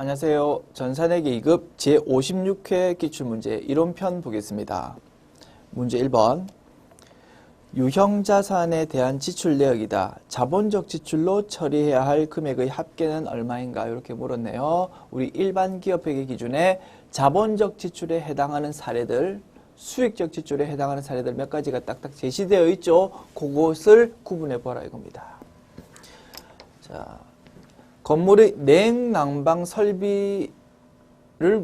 안녕하세요. 전산회계 2급 제56회 기출문제 이론편 보겠습니다. 문제 1번. 유형자산에 대한 지출 내역이다. 자본적 지출로 처리해야 할 금액의 합계는 얼마인가? 이렇게 물었네요. 우리 일반 기업회계 기준에 자본적 지출에 해당하는 사례들, 수익적 지출에 해당하는 사례들 몇 가지가 딱딱 제시되어 있죠. 그것을 구분해 보라 이겁니다. 자, 건물의 냉난방 설비를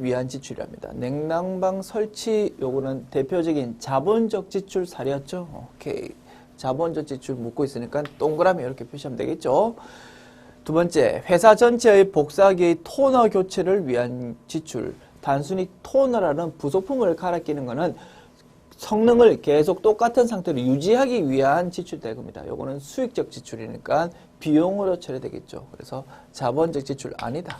위한 지출이랍니다. 냉난방 설치 요거는 대표적인 자본적 지출 사례였죠. 오케이. 자본적 지출 묻고 있으니까 동그라미 이렇게 표시하면 되겠죠. 두 번째, 회사 전체의 복사기의 토너 교체를 위한 지출. 단순히 토너라는 부속품을 갈아 끼는 거는 성능을 계속 똑같은 상태로 유지하기 위한 지출 대금입니다. 요거는 수익적 지출이니까 비용으로 처리되겠죠. 그래서 자본적 지출 아니다.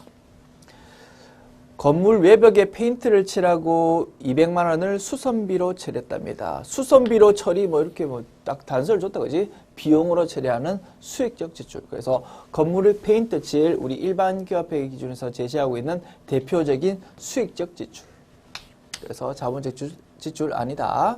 건물 외벽에 페인트를 칠하고 200만 원을 수선비로 처리했답니다. 수선비로 처리 뭐 이렇게 뭐 딱 단서를 줬다 그지? 비용으로 처리하는 수익적 지출. 그래서 건물의 페인트 칠 우리 일반 기업회계 기준에서 제시하고 있는 대표적인 수익적 지출. 그래서 자본적 지출 아니다.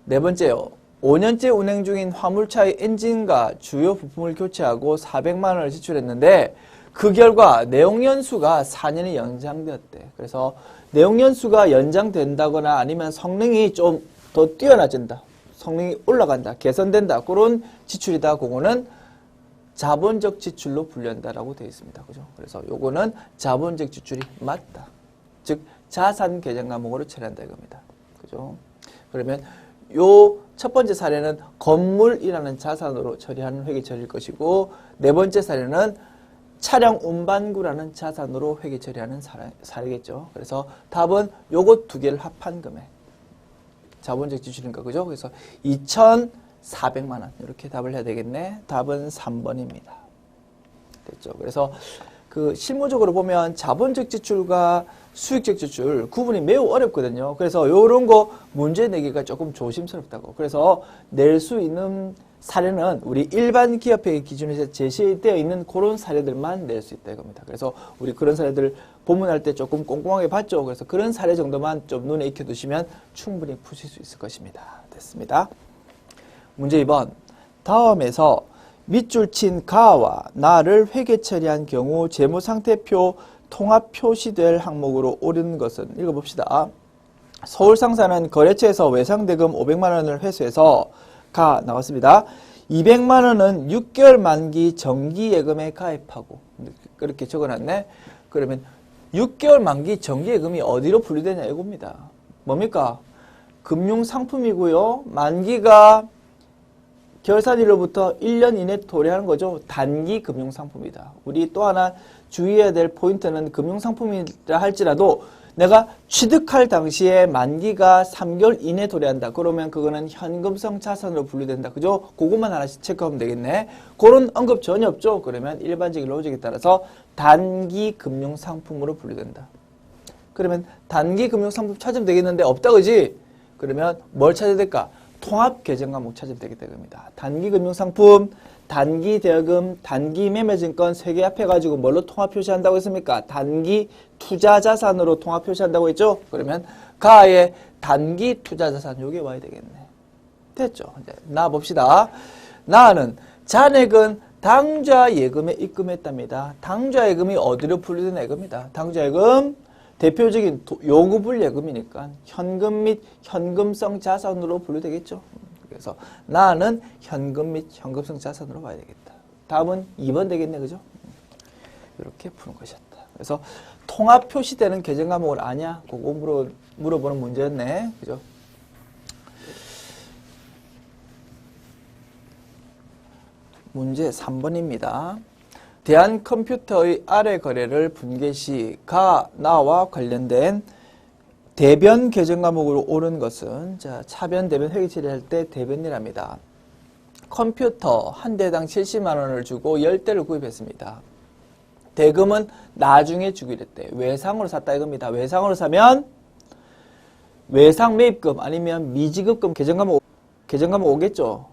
네 번째요. 5년째 운행 중인 화물차의 엔진과 주요 부품을 교체하고 400만 원을 지출했는데 그 결과 내용연수가 4년이 연장되었대. 그래서 내용연수가 연장된다거나 아니면 성능이 좀 더 뛰어나진다. 성능이 올라간다. 개선된다. 그런 지출이다. 그거는 자본적 지출로 분류한다라고 되어 있습니다. 그죠? 그래서 요거는 자본적 지출이 맞다. 즉 자산 계정 과목으로 처리한다 이겁니다. 그죠? 그러면 요 첫 번째 사례는 건물이라는 자산으로 처리하는 회계 처리일 것이고 네 번째 사례는 차량 운반구라는 자산으로 회계 처리하는 사례겠죠. 그래서 답은 요것 두 개를 합한 금액. 자본적 지출인가 그죠? 그래서 2,400만 원 이렇게 답을 해야 되겠네. 답은 3번입니다. 됐죠? 그래서 그 실무적으로 보면 자본적 지출과 수익적 지출 구분이 매우 어렵거든요. 그래서 요런 거 문제 내기가 조금 조심스럽다고. 그래서 낼 수 있는 사례는 우리 일반 기업회계 기준에서 제시되어 있는 그런 사례들만 낼 수 있다 이겁니다. 그래서 우리 그런 사례들 본문할 때 조금 꼼꼼하게 봤죠. 그래서 그런 사례 정도만 좀 눈에 익혀두시면 충분히 푸실 수 있을 것입니다. 됐습니다. 문제 2번. 다음에서 밑줄 친 가와 나를 회계 처리한 경우 재무상태표 통합 표시될 항목으로 옳은 것은 읽어봅시다. 서울상사는 거래처에서 외상대금 500만 원을 회수해서 가 나왔습니다. 200만 원은 6개월 만기 정기예금에 가입하고 그렇게 적어놨네. 그러면 6개월 만기 정기예금이 어디로 분류되냐 이겁니다. 뭡니까? 금융상품이고요. 만기가 결산일로부터 1년 이내 도래하는 거죠. 단기 금융상품이다. 우리 또 하나 주의해야 될 포인트는 금융상품이라 할지라도 내가 취득할 당시에 만기가 3개월 이내 도래한다. 그러면 그거는 현금성 자산으로 분류된다. 그죠? 그것만 하나씩 체크하면 되겠네. 그런 언급 전혀 없죠? 그러면 일반적인 로직에 따라서 단기 금융상품으로 분류된다. 그러면 단기 금융상품 찾으면 되겠는데 없다 그지? 그러면 뭘 찾아야 될까? 통합 계정 과목 찾으면 되겠다 겁니다. 단기 금융상품, 단기 대여금, 단기 매매증권 세 개 합해가지고 뭘로 통합 표시한다고 했습니까? 단기 투자자산으로 통합 표시한다고 했죠? 그러면 가의 단기 투자자산 요게 와야 되겠네. 됐죠? 이제 나 봅시다. 나는 잔액은 당좌예금에 입금했답니다. 당좌예금이 어디로 분류되나 이겁니다. 당좌예금 대표적인 요구불 예금이니까 현금 및 현금성 자산으로 분류되겠죠. 그래서 나는 현금 및 현금성 자산으로 봐야 되겠다. 다음은 2번 되겠네. 그죠? 이렇게 푸는 것이었다. 그래서 통합 표시되는 계정 과목을 아냐? 그거 물어보는 문제였네. 그죠? 문제 3번입니다. 대한컴퓨터의 아래 거래를 분계 시 가, 나와 관련된 대변 계정 과목으로 옳은 것은 자 차변 대변 회계 처리할 때 대변이랍니다. 컴퓨터 한 대당 70만 원을 주고 10대를 구입했습니다. 대금은 나중에 주기로 했대. 외상으로 샀다 이겁니다. 외상으로 사면 외상 매입금 아니면 미지급금 계정 과목 오겠죠.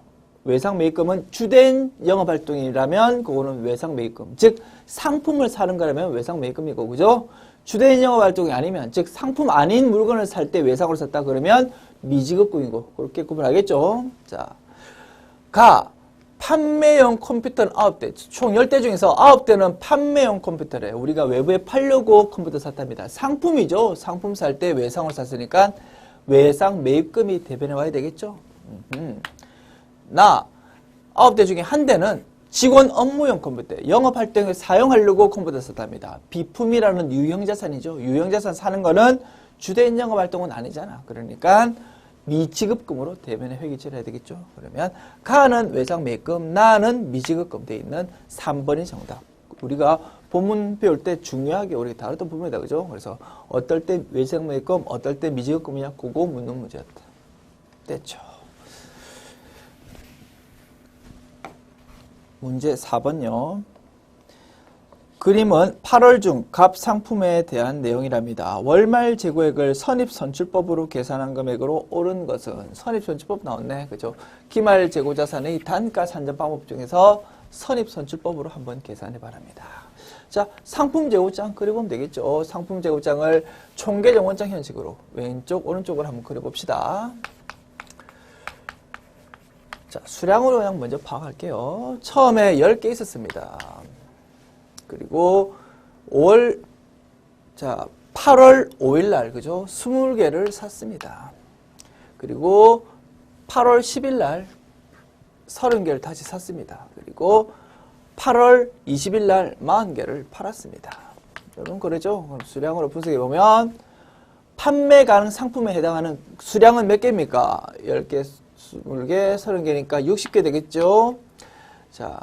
외상 매입금은 주된 영업활동이라면 그거는 외상 매입금. 즉 상품을 사는 거라면 외상 매입금이고, 그죠? 주된 영업활동이 아니면, 즉 상품 아닌 물건을 살 때 외상으로 샀다 그러면 미지급금이고, 그렇게 구분하겠죠. 자, 판매용 컴퓨터는 9대, 총 10대 중에서 9대는 판매용 컴퓨터래. 우리가 외부에 팔려고 컴퓨터 샀답니다. 상품이죠. 상품 살 때 외상으로 샀으니까 외상 매입금이 대변해 와야 되겠죠. 9대 중에 한 대는 직원 업무용 컴퓨터, 영업활동에 사용하려고 컴퓨터 샀답니다. 비품이라는 유형자산이죠. 유형자산 사는 거는 주된 영업활동은 아니잖아. 그러니까 미지급금으로 대변에 회계처리를 해야 되겠죠. 그러면 가는 외상 매입금, 나는 미지급금 돼 있는 3번이 정답. 우리가 본문 배울 때 중요하게 우리 다뤘던 부분이다. 그죠? 그래서 어떨 때 외상 매입금, 어떨 때 미지급금이냐, 그거 묻는 문제였다. 됐죠. 문제 4번요. 그림은 8월 중 갑 상품에 대한 내용이랍니다. 월말 재고액을 선입선출법으로 계산한 금액으로 옳은 것은, 선입선출법 나왔네. 그죠? 기말 재고자산의 단가 산정 방법 중에서 선입선출법으로 한번 계산해 바랍니다. 자, 상품 재고장 그려보면 되겠죠. 상품 재고장을 총계정원장 형식으로 왼쪽 오른쪽으로 한번 그려봅시다. 자, 수량으로 그냥 먼저 파악할게요. 처음에 10개 있었습니다. 그리고 8월 5일 날, 그죠? 20개를 샀습니다. 그리고 8월 10일 날 30개를 다시 샀습니다. 그리고 8월 20일 날 40개를 팔았습니다. 이런 거래죠. 그럼 수량으로 분석해 보면 판매 가능 상품에 해당하는 수량은 몇 개입니까? 10개, 20개, 30개니까 60개 되겠죠. 자,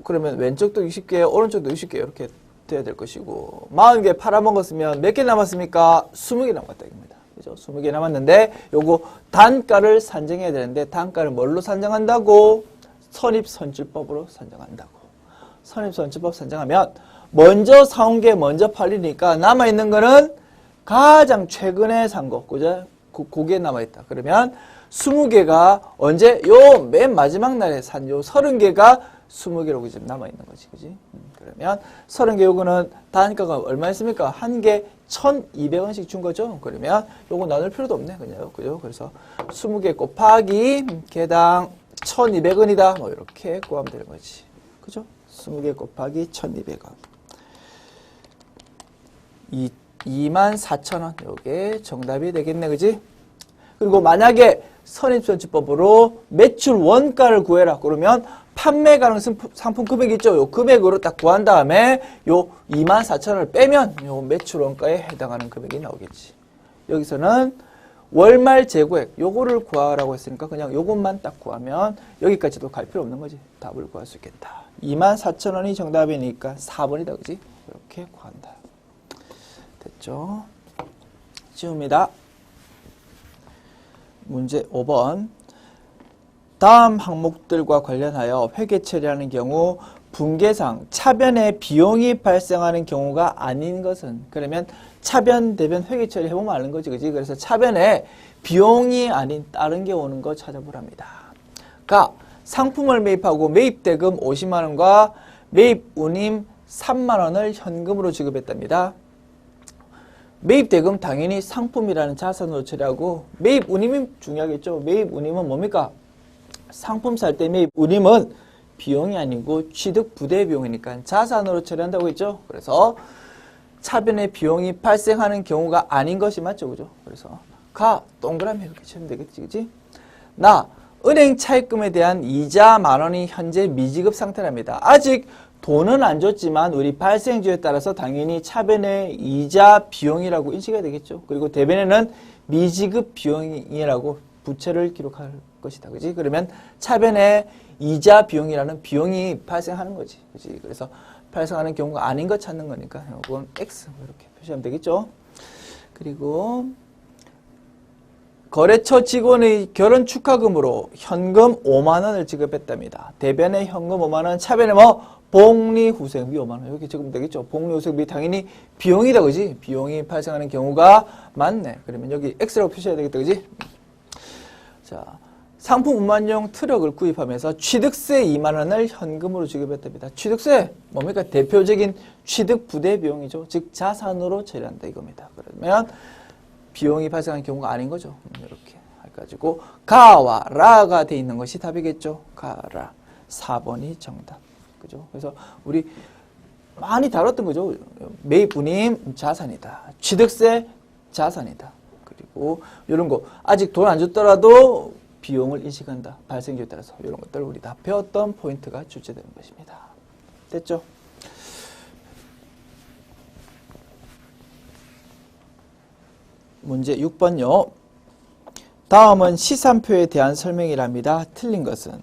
그러면 왼쪽도 60개, 오른쪽도 60개 이렇게 돼야 될 것이고, 40개 팔아먹었으면 몇 개 남았습니까? 20개 남았다 입니다. 그죠? 20개 남았는데 요거 단가를 산정해야 되는데 단가를 뭘로 산정한다고? 선입선출법으로 산정한다고. 선입선출법 산정하면 먼저 사온 게 먼저 팔리니까 남아있는 거는 가장 최근에 산 거, 그죠? 그게 남아있다. 그러면 20개가 언제? 요 맨 마지막 날에 산 요 30개가 20개로 지금 남아있는 거지. 그지? 그러면 30개 요거는 단가가 얼마였습니까? 한 개 1,200원씩 준 거죠. 그러면 요거 나눌 필요도 없네. 그냥. 그죠? 그래서 20개 곱하기 개당 1,200원이다. 뭐 이렇게 구하면 되는 거지. 그죠? 20개 곱하기 1,200원. 24,000원. 요게 정답이 되겠네. 그지? 그리고 만약에 선입선출법으로 매출 원가를 구해라. 그러면 판매 가능 상품 금액 있죠? 요 금액으로 딱 구한 다음에 요 24,000원을 빼면 요 매출 원가에 해당하는 금액이 나오겠지. 여기서는 월말 재고액 요거를 구하라고 했으니까 그냥 요것만 딱 구하면 여기까지도 갈 필요 없는 거지. 답을 구할 수 있겠다. 24,000원이 정답이니까 4번이다. 그지? 이렇게 구한다. 됐죠? 지웁니다. 문제 5번. 다음 항목들과 관련하여 회계 처리하는 경우 분계상 차변에 비용이 발생하는 경우가 아닌 것은, 그러면 차변, 대변 회계 처리 해보면 아는 거지, 그지? 그래서 차변에 비용이 아닌 다른 게 오는 거 찾아보랍니다. 상품을 매입하고 매입대금 50만원과 매입운임 3만원을 현금으로 지급했답니다. 매입대금 당연히 상품이라는 자산으로 처리하고, 매입운임이 중요하겠죠. 매입운임은 뭡니까? 상품 살 때 매입운임은 비용이 아니고 취득 부대 비용이니까 자산으로 처리한다고 했죠. 그래서 차변에 비용이 발생하는 경우가 아닌 것이 맞죠. 그죠? 그래서 동그라미 이렇게 치면 되겠지. 그지? 은행 차입금에 대한 이자 만원이 현재 미지급 상태랍니다. 아직 돈은 안 줬지만 우리 발생주에 따라서 당연히 차변의 이자 비용이라고 인식해야 되겠죠. 그리고 대변에는 미지급 비용이라고 부채를 기록할 것이다. 그지? 그러면 차변에 이자 비용이라는 비용이 발생하는 거지. 그지? 그래서 발생하는 경우가 아닌 것 찾는 거니까 이건 X 이렇게 표시하면 되겠죠. 그리고 거래처 직원의 결혼 축하금으로 현금 5만원을 지급했답니다. 대변에 현금 5만원, 차변에 복리후생비 5만원. 여기 적으면 되겠죠. 복리후생비 당연히 비용이다. 그지? 비용이 발생하는 경우가 많네. 그러면 여기 X라고 표시해야 되겠다. 그지? 자, 상품 운반용 트럭을 구입하면서 취득세 2만 원을 현금으로 지급했답니다. 취득세 뭡니까? 대표적인 취득 부대 비용이죠. 즉 자산으로 처리한다 이겁니다. 그러면 비용이 발생한 경우가 아닌 거죠. 이렇게 해가지고 가와 라가 돼 있는 것이 답이겠죠. 가라. 4번이 정답. 그죠? 그래서 우리 많이 다뤘던 거죠. 매입 운임 자산이다. 취득세 자산이다. 그리고 이런 거 아직 돈 안 줬더라도 비용을 인식한다. 발생지에 따라서 이런 것들을 우리 다 배웠던 포인트가 출제되는 것입니다. 됐죠? 문제 6번요. 다음은 시산표에 대한 설명이랍니다. 틀린 것은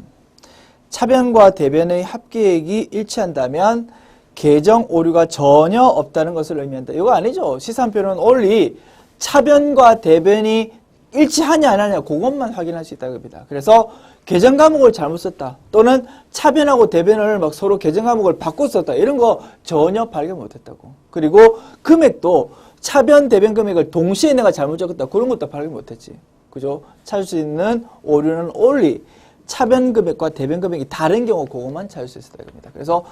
차변과 대변의 합계액이 일치한다면 계정 오류가 전혀 없다는 것을 의미한다. 이거 아니죠. 시산표는 only 차변과 대변이 일치하냐 안 하냐 그것만 확인할 수 있다고 합니다. 그래서 계정 과목을 잘못 썼다. 또는 차변하고 대변을 막 서로 계정 과목을 바꿔 썼다. 이런 거 전혀 발견 못했다고. 그리고 금액도 차변 대변 금액을 동시에 내가 잘못 적었다. 그런 것도 발견 못했지. 그죠? 찾을 수 있는 오류는 only 차변 금액과 대변 금액이 다른 경우 그것만 찾을 수 있었다 이겁니다. 그래서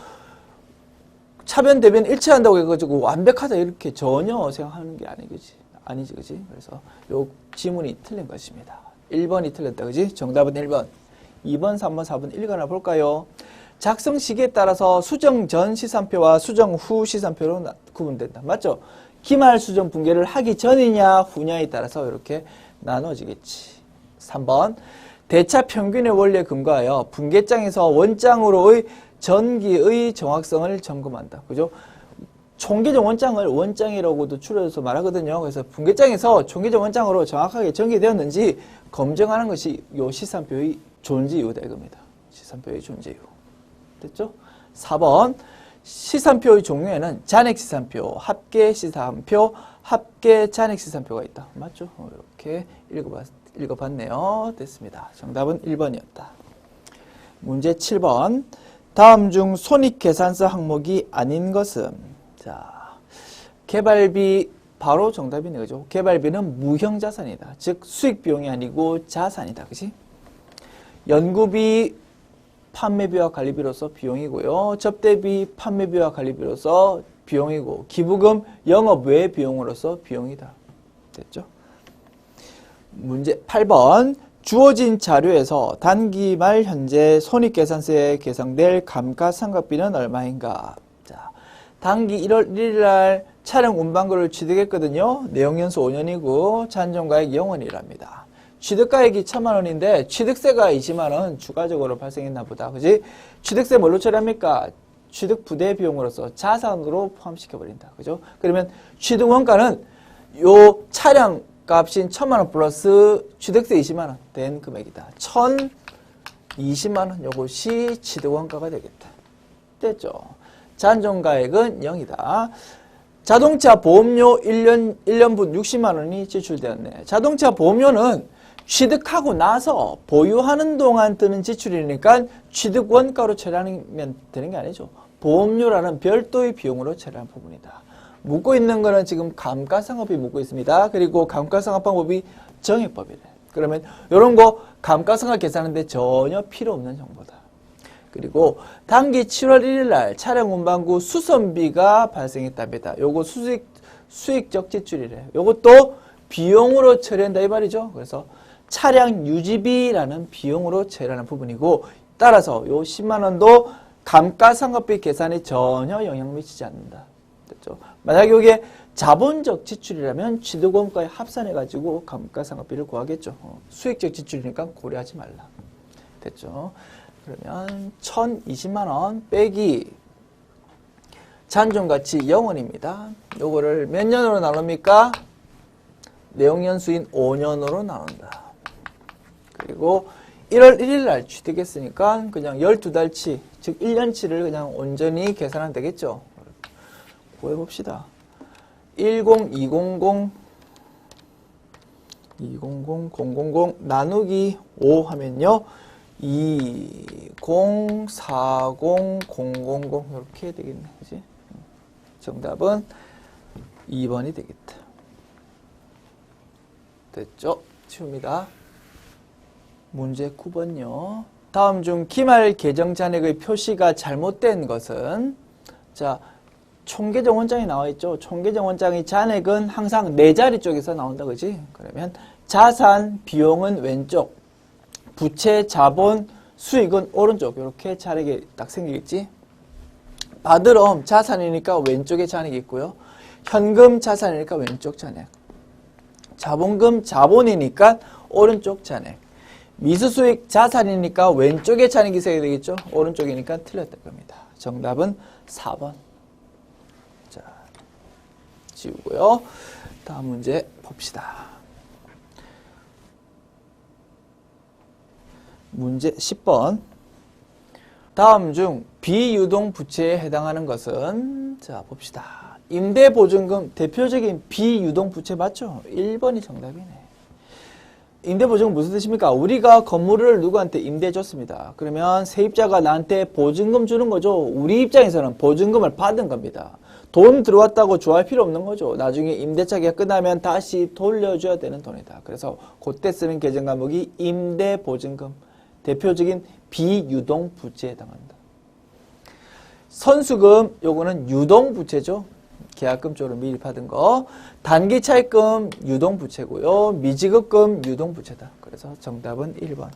차변 대변 일치한다고 해가지고 완벽하다 이렇게 전혀 생각하는 게 아니지, 그지? 그래서 요 지문이 틀린 것입니다. 1번이 틀렸다, 그지? 정답은 1번. 2번, 3번, 4번 읽어나 볼까요? 작성 시기에 따라서 수정 전 시산표와 수정 후 시산표로 구분된다. 맞죠? 기말 수정 분계를 하기 전이냐 후냐에 따라서 이렇게 나눠지겠지. 3번. 대차 평균의 원리에 근거하여 분계장에서 원장으로의 전기의 정확성을 점검한다. 그죠? 총계정 원장을 원장이라고도 줄여서 말하거든요. 그래서 분계장에서 총계정 원장으로 정확하게 전개되었는지 검증하는 것이 요 시산표의 존재 이유다 이겁니다. 시산표의 존재 이유. 됐죠? 4번. 시산표의 종류에는 잔액 시산표, 합계 시산표, 합계 잔액 시산표가 있다. 맞죠? 이렇게 읽어봤네요. 됐습니다. 정답은 1번이었다. 문제 7번. 다음 중 손익계산서 항목이 아닌 것은? 자, 개발비 바로 정답이네. 그죠? 개발비는 무형자산이다. 즉 수익비용이 아니고 자산이다. 그지? 연구비 판매비와 관리비로서 비용이고요. 접대비 판매비와 관리비로서 비용이고 기부금 영업 외 비용으로서 비용이다. 됐죠? 문제 8번. 주어진 자료에서 단기 말 현재 손익계산서에 계상될 감가상각비는 얼마인가? 자, 단기 1월 1일 날 차량 운반거를 취득했거든요. 내용연수 5년이고 잔존가액 0원이랍니다. 취득가액이 1,000만 원인데 취득세가 20만 원 추가적으로 발생했나 보다. 그지? 취득세 뭘로 처리합니까? 취득 부대 비용으로서 자산으로 포함시켜버린다. 그죠? 그러면 취득 원가는 요 차량 값인 1,000만 원 플러스 취득세 20만 원 된 금액이다. 1,020만 원 요것이 취득 원가가 되겠다. 됐죠? 잔존가액은 0이다. 자동차 보험료 1년분 60만 원이 지출되었네. 자동차 보험료는 취득하고 나서 보유하는 동안 드는 지출이니까 취득 원가로 처리하면 되는 게 아니죠. 보험료라는 별도의 비용으로 처리하는 부분이다. 묻고 있는 거는 지금 감가상각비 묻고 있습니다. 그리고 감가상각 방법이 정액법이래. 그러면 이런 거 감가상각 계산하는데 전혀 필요 없는 정보다. 그리고 단기 7월 1일 날 차량 운반구 수선비가 발생했답니다. 요거 수익적 지출이래. 요것도 비용으로 처리한다 이 말이죠. 그래서 차량 유지비라는 비용으로 처리하는 부분이고 따라서 요 10만 원도 감가상각비 계산에 전혀 영향 미치지 않는다. 됐죠? 만약에 이게 자본적 지출이라면 취득원가에 합산해가지고 감가상각비를 구하겠죠. 수익적 지출이니까 고려하지 말라. 됐죠? 그러면 1,020만 원 빼기 잔존가치 0원입니다. 요거를 몇 년으로 나눕니까? 내용연수인 5년으로 나눈다. 그리고 1월 1일 날 취득했으니까 그냥 12달치, 즉 1년치를 그냥 온전히 계산하면 되겠죠. 구해봅시다. 10200 200 000 나누기 5 하면요. 2040 000 이렇게 되겠네. 그지? 정답은 2번이 되겠다. 됐죠? 치웁니다. 문제 9번요. 다음 중 기말 계정 잔액의 표시가 잘못된 것은, 자, 총계정 원장이 나와 있죠. 총계정 원장의 잔액은 항상 네 자리 쪽에서 나온다, 그지? 그러면 자산, 비용은 왼쪽, 부채, 자본, 수익은 오른쪽. 이렇게 잔액이 딱 생기겠지? 받으럼 자산이니까 왼쪽에 잔액이 있고요. 현금 자산이니까 왼쪽 잔액. 자본금 자본이니까 오른쪽 잔액. 미수수익 자산이니까 왼쪽에 잔액이 있어야 되겠죠? 오른쪽이니까 틀렸을 겁니다. 정답은 4번. 자, 지우고요. 다음 문제 봅시다. 문제 10번. 다음 중 비유동 부채에 해당하는 것은, 자, 봅시다. 임대보증금, 대표적인 비유동 부채 맞죠? 1번이 정답이네. 임대보증금 무슨 뜻입니까? 우리가 건물을 누구한테 임대해 줬습니다. 그러면 세입자가 나한테 보증금 주는 거죠. 우리 입장에서는 보증금을 받은 겁니다. 돈 들어왔다고 좋아할 필요 없는 거죠. 나중에 임대차 계약 끝나면 다시 돌려줘야 되는 돈이다. 그래서 그때 쓰는 계정 과목이 임대보증금, 대표적인 비유동 부채에 해당한다. 선수금, 요거는 유동부채죠. 계약금 쪽으로 미리 받은 거. 단기차입금 유동부채고요. 미지급금 유동부채다. 그래서 정답은 1번.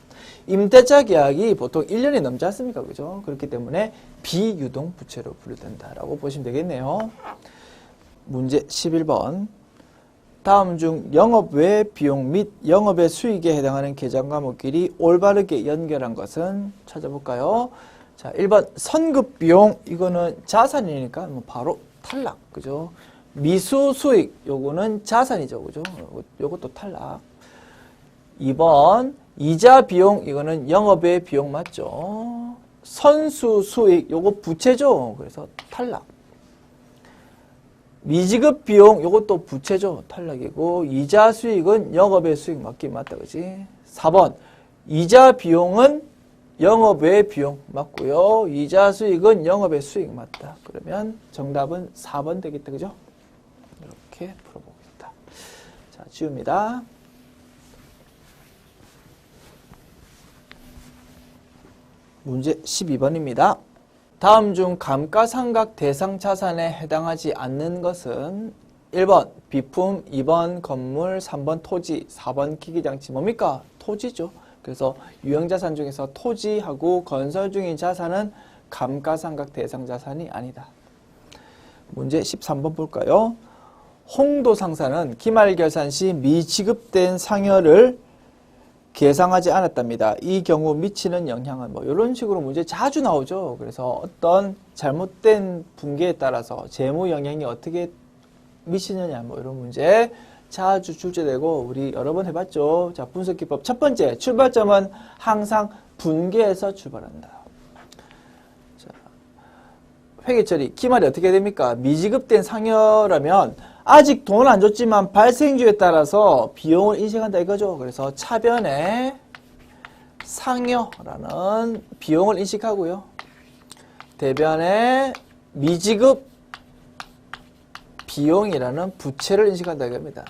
임대차 계약이 보통 1년이 넘지 않습니까? 그죠? 그렇기 때문에 비유동부채로 분류된다라고 보시면 되겠네요. 문제 11번. 다음 중 영업 외 비용 및 영업의 수익에 해당하는 계정 과목끼리 올바르게 연결한 것은 찾아볼까요? 자, 1번 선급 비용, 이거는 자산이니까 뭐 바로 탈락, 그죠? 미수 수익, 요거는 자산이죠, 그죠? 요것도 탈락. 2번 이자 비용, 이거는 영업의 비용 맞죠? 선수 수익, 요거 부채죠? 그래서 탈락. 미지급 비용, 요것도 부채죠? 탈락이고, 이자 수익은 영업의 수익 맞긴 맞다, 그지? 4번 이자 비용은 영업외 비용 맞고요. 이자 수익은 영업의 수익 맞다. 그러면 정답은 4번 되겠다. 그죠? 이렇게 풀어보겠다. 자, 지웁니다. 문제 12번입니다. 다음 중 감가상각 대상 자산에 해당하지 않는 것은 1번 비품, 2번 건물, 3번 토지, 4번 기기장치. 뭡니까? 토지죠. 그래서 유형자산 중에서 토지하고 건설 중인 자산은 감가상각 대상 자산이 아니다. 문제 13번 볼까요? 홍도상사는 기말결산 시 미지급된 상여를 계상하지 않았답니다. 이 경우 미치는 영향은 뭐 이런 식으로 문제 자주 나오죠. 그래서 어떤 잘못된 분계에 따라서 재무 영향이 어떻게 미치느냐 뭐 이런 문제 자주 출제되고 우리 여러 번 해봤죠. 자, 분석기법 첫 번째 출발점은 항상 분계에서 출발한다. 자, 회계처리 기말이 어떻게 됩니까? 미지급된 상여라면 아직 돈 안 줬지만 발생주에 따라서 비용을 인식한다 이거죠. 그래서 차변에 상여라는 비용을 인식하고요. 대변에 미지급 비용이라는 부채를 인식한다 이겁니다.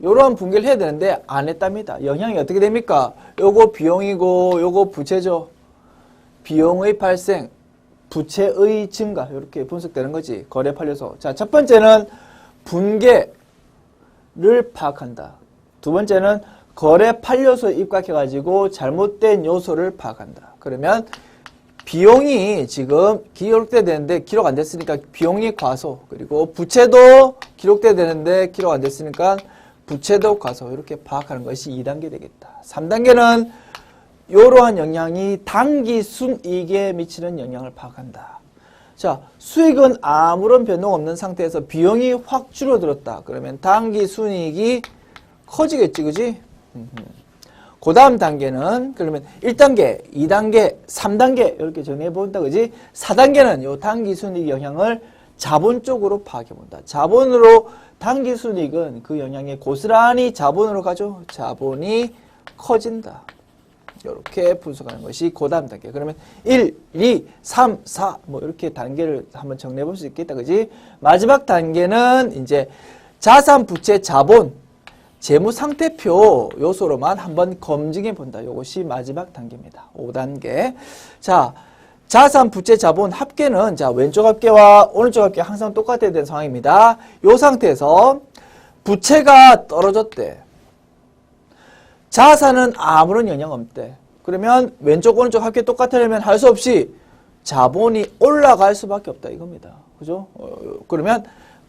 요런 분계를 해야 되는데 안 했답니다. 영향이 어떻게 됩니까? 요거 비용이고 요거 부채죠. 비용의 발생, 부채의 증가 이렇게 분석되는 거지. 거래 판례서. 자, 첫 번째는 분계를 파악한다. 두 번째는 거래 판례서에 입각해가지고 잘못된 요소를 파악한다. 그러면 비용이 지금 기록돼야 되는데 기록 안 됐으니까 비용이 과소, 그리고 부채도 기록돼야 되는데 기록 안 됐으니까 부채도 과소, 이렇게 파악하는 것이 2단계 되겠다. 3단계는 이러한 영향이 단기 순이익에 미치는 영향을 파악한다. 자, 수익은 아무런 변동 없는 상태에서 비용이 확 줄어들었다. 그러면 단기 순이익이 커지겠지, 그지? 그 다음 단계는 그러면 1단계, 2단계, 3단계 이렇게 정해본다, 그지? 4단계는 요 단기 순이익 영향을 자본 쪽으로 파악해본다. 자본으로 단기 순이익은 그 영향이 고스란히 자본으로 가죠. 자본이 커진다. 이렇게 분석하는 것이 그 다음 단계. 그러면 1, 2, 3, 4 뭐 이렇게 단계를 한번 정리해볼 수 있겠다, 그지? 마지막 단계는 이제 자산, 부채, 자본. 재무상태표 요소로만 한번 검증해 본다. 요것이 마지막 단계입니다. 5단계. 자, 자산, 부채, 자본 합계는 자 왼쪽 합계와 오른쪽 합계 항상 똑같아야 되는 상황입니다. 이 상태에서 부채가 떨어졌대. 자산은 아무런 영향 없대. 그러면 왼쪽 오른쪽 합계 똑같으려면 할 수 없이 자본이 올라갈 수밖에 없다 이겁니다. 그죠? 그러면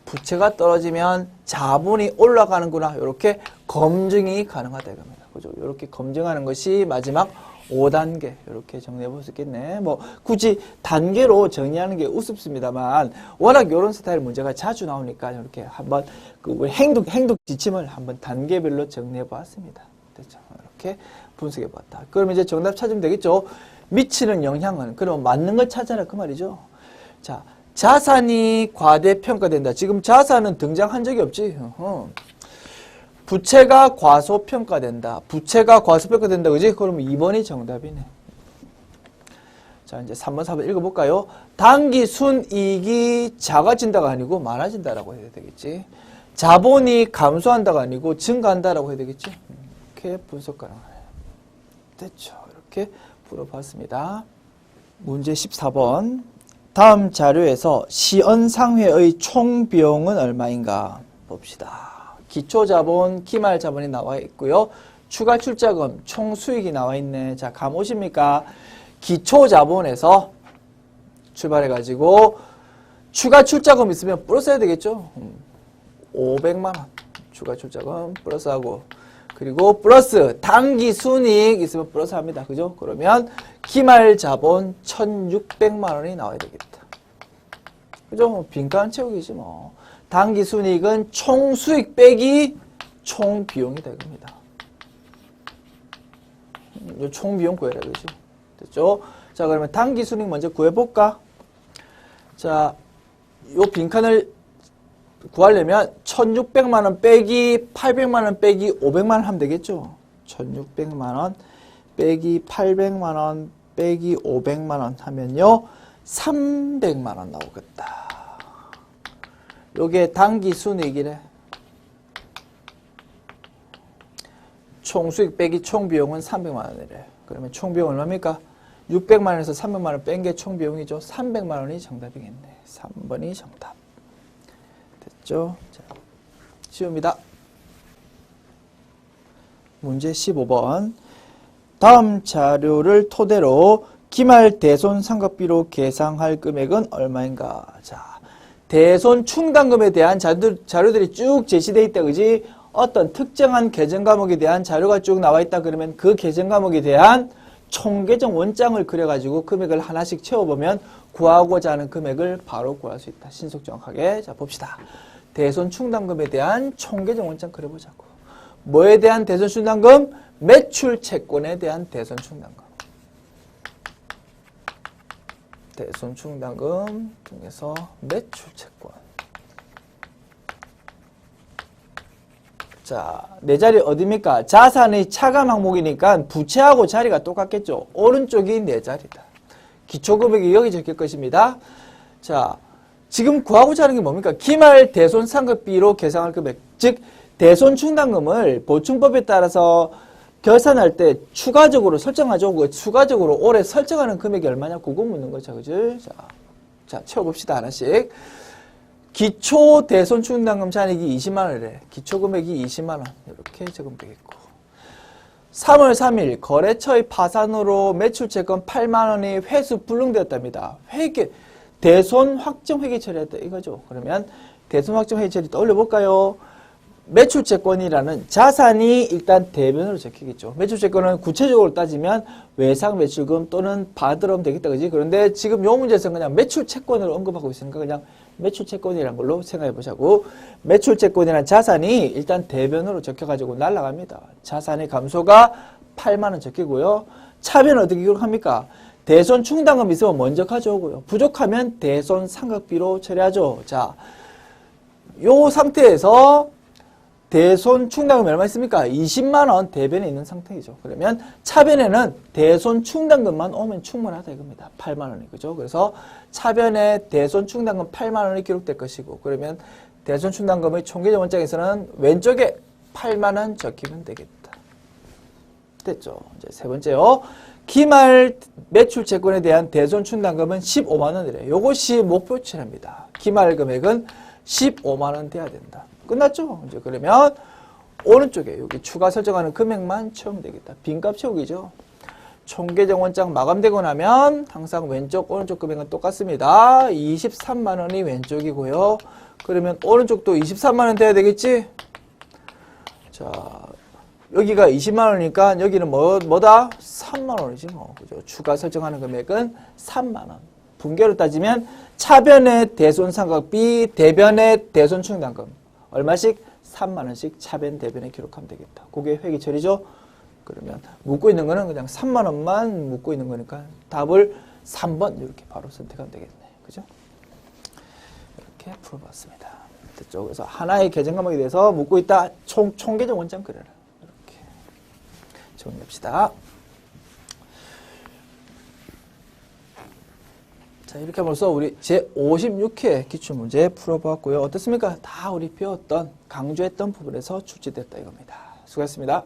부채가 떨어지면 자본이 올라가는구나. 이렇게 검증이 가능하다 이겁니다. 그죠? 이렇게 검증하는 것이 마지막 5단계 이렇게 정리해 볼 수 있겠네. 뭐 굳이 단계로 정리하는 게 우습습니다만 워낙 이런 스타일 문제가 자주 나오니까 이렇게 한번 그 행동 지침을 한번 단계별로 정리해 보았습니다. 됐죠? 이렇게 분석해 봤다. 그럼 이제 정답 찾으면 되겠죠? 미치는 영향은 그럼 맞는 걸 찾아라 그 말이죠. 자, 자산이 과대평가된다. 지금 자산은 등장한 적이 없지. 부채가 과소평가된다. 부채가 과소평가된다. 그지? 그럼 2번이 정답이네. 자, 이제 3번, 4번 읽어볼까요? 단기 순이익이 작아진다가 아니고 많아진다라고 해야 되겠지. 자본이 감소한다가 아니고 증가한다라고 해야 되겠지. 이렇게 분석 가능하네요. 됐죠. 이렇게 풀어봤습니다. 문제 14번. 다음 자료에서 시언상회의 총 비용은 얼마인가 봅시다. 기초자본, 기말자본이 나와 있고요. 추가 출자금, 총 수익이 나와 있네. 자, 감 오십니까? 기초자본에서 출발해가지고 추가 출자금 있으면 플러스 해야 되겠죠? 500만 원 추가 출자금 플러스하고 그리고 플러스 단기 순이익 있으면 플러스 합니다. 그죠? 그러면 기말자본 1,600만 원이 나와야 되겠다. 그죠? 빈칸 채우기지 뭐. 단기 순이익은 총 수익 빼기 총 비용이다 이겁니다. 총 비용 구해라 그지? 됐죠? 자, 그러면 단기 순이익 먼저 구해볼까? 자, 요 빈칸을 구하려면 1,600만 원 빼기 800만 원 빼기 500만 원 하면 되겠죠? 1,600만 원 빼기 800만 원 빼기 500만 원 하면요 300만 원 나오겠다. 요게 단기 순이익이래. 총 수익 빼기 총 비용은 300만 원이래. 그러면 총 비용 얼마입니까? 600만 원에서 300만 원 뺀 게 총 비용이죠. 300만 원이 정답이겠네. 3번이 정답. 됐죠? 자, 쉬웁니다. 문제 15번. 다음 자료를 토대로 기말 대손 상각비로 계상할 금액은 얼마인가? 자, 대손 충당금에 대한 자료들이 쭉 제시되어 있다. 그지? 어떤 특정한 계정 과목에 대한 자료가 쭉 나와 있다. 그러면 그 계정 과목에 대한 총계정 원장을 그려가지고 금액을 하나씩 채워보면 구하고자 하는 금액을 바로 구할 수 있다. 신속 정확하게. 자, 봅시다. 대손 충당금에 대한 총계정 원장 그려보자고. 뭐에 대한 대손 충당금? 매출 채권에 대한 대손 충당금. 대손 충당금 중에서 매출 채권. 자, 내 자리 어디입니까? 자산의 차감 항목이니까 부채하고 자리가 똑같겠죠. 오른쪽이 내 자리다. 기초금액이 여기 적힐 것입니다. 자, 지금 구하고자 하는 게 뭡니까? 기말 대손 상각비로 계상할 금액. 즉, 대손 충당금을 보충법에 따라서 결산할 때 추가적으로 설정하죠. 그 추가적으로 올해 설정하는 금액이 얼마냐? 그거 묻는 거죠. 그죠? 자, 채워봅시다. 하나씩. 기초 대손 충당금 잔액이 20만 원이래. 기초 금액이 20만 원. 이렇게 적으면 되겠고. 3월 3일 거래처의 파산으로 매출채권 8만 원이 회수 불능되었답니다. 대손 확정 회계 처리했다 이거죠. 그러면 대손 확정 회계 처리 떠올려 볼까요? 매출채권이라는 자산이 일단 대변으로 적히겠죠. 매출채권은 구체적으로 따지면 외상 매출금 또는 받으러 하면 되겠다. 그지? 그런데 지금 요 문제에서는 그냥 매출채권으로 언급하고 있으니까 그냥 매출채권이라는 걸로 생각해 보자고. 매출채권이라는 자산이 일단 대변으로 적혀가지고 날아갑니다. 자산의 감소가 8만 원 적히고요. 차변은 어떻게 기록합니까? 대손 충당금 있으면 먼저 가져오고요. 부족하면 대손 상각비로 처리하죠. 자, 요 상태에서 대손 충당금이 얼마 있습니까? 20만 원 대변에 있는 상태이죠. 그러면 차변에는 대손 충당금만 오면 충분하다 이겁니다. 8만 원이 그죠? 그래서 차변에 대손 충당금 8만 원이 기록될 것이고, 그러면 대손 충당금의 총계정 원장에서는 왼쪽에 8만 원 적히면 되겠다. 됐죠? 이제 세 번째요. 기말 매출 채권에 대한 대손 충당금은 15만 원이래요. 요것이 목표치랍니다. 기말 금액은 15만 원 돼야 된다. 끝났죠? 이제 그러면 오른쪽에 여기 추가 설정하는 금액만 채우면 되겠다. 빈값 채우기죠. 총계정 원장 마감되고 나면 항상 왼쪽 오른쪽 금액은 똑같습니다. 23만 원이 왼쪽이고요. 그러면 오른쪽도 23만 원 돼야 되겠지? 자, 여기가 20만 원이니까 여기는 뭐다? 3만 원이지 뭐. 그죠? 추가 설정하는 금액은 3만 원. 분계로 따지면 차변의 대손상각비, 대변의 대손충당금 얼마씩? 3만 원씩 차변, 대변에 기록하면 되겠다. 그게 회계 처리죠? 그러면 묻고 있는 거는 그냥 3만 원만 묻고 있는 거니까 답을 3번 이렇게 바로 선택하면 되겠네. 그죠? 이렇게 풀어봤습니다. 됐죠? 그래서 하나의 계정 과목에 대해서 묻고 있다. 총계정 원장 그려라. 이렇게 정리합시다. 자, 이렇게 벌써 우리 제56회 기출문제 풀어보았고요. 어떻습니까? 다 우리 배웠던, 강조했던 부분에서 출제됐다 이겁니다. 수고했습니다.